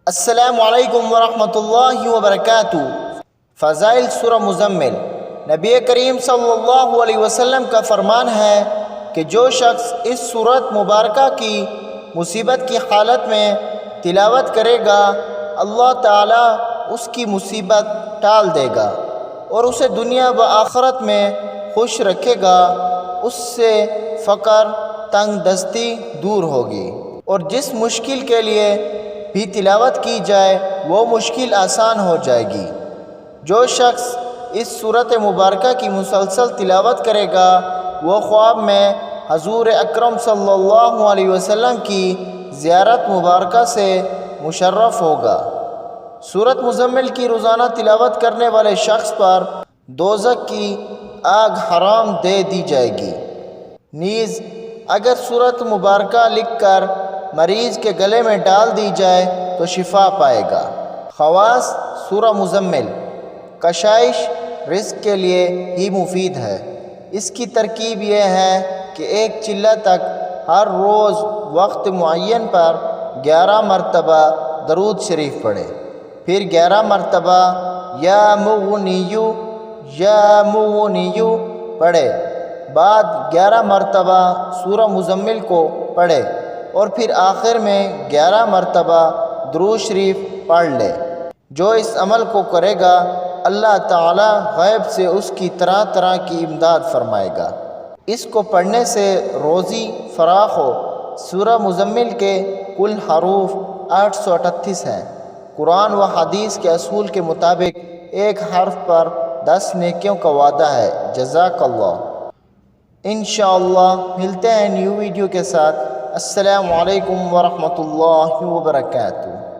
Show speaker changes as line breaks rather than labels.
السلام علیکم ورحمۃ اللہ وبرکاتہ۔ فضائل سورہ مزمل۔ نبی کریم صلی اللہ علیہ وسلم کا فرمان ہے کہ جو شخص اس سورت مبارکہ کی مصیبت کی حالت میں تلاوت کرے گا، اللہ تعالیٰ اس کی مصیبت ٹال دے گا اور اسے دنیا و آخرت میں خوش رکھے گا۔ اس سے فقر، تنگ دستی دور ہوگی، اور جس مشکل کے لیے بھی تلاوت کی جائے وہ مشکل آسان ہو جائے گی۔ جو شخص اس سورت مبارکہ کی مسلسل تلاوت کرے گا، وہ خواب میں حضور اکرم صلی اللہ علیہ وسلم کی زیارت مبارکہ سے مشرف ہوگا۔ سورت مزمل کی روزانہ تلاوت کرنے والے شخص پر دوزخ کی آگ حرام دے دی جائے گی۔ نیز اگر سورت مبارکہ لکھ کر مریض کے گلے میں ڈال دی جائے تو شفا پائے گا۔ خواص سورہ مزمل۔ کشائش رزق کے لیے ہی مفید ہے۔ اس کی ترکیب یہ ہے کہ ایک چلہ تک ہر روز وقت معین پر 11 مرتبہ درود شریف پڑھے، پھر 11 مرتبہ یا مغنیو یا مغنیو پڑھے، بعد 11 مرتبہ سورہ مزمل کو پڑھے، اور پھر آخر میں 11 مرتبہ درود شریف پڑھ لے۔ جو اس عمل کو کرے گا، اللہ تعالیٰ غیب سے اس کی طرح طرح کی امداد فرمائے گا۔ اس کو پڑھنے سے روزی فراخ ہو۔ سورہ مزمل کے کل حروف 838 ہیں۔ قرآن و حدیث کے اصول کے مطابق ایک حرف پر 10 نیکیوں کا وعدہ ہے۔ جزاک اللہ۔ انشاءاللہ ملتے ہیں نیو ویڈیو کے ساتھ۔ السلام علیکم ورحمۃ اللہ وبرکاتہ۔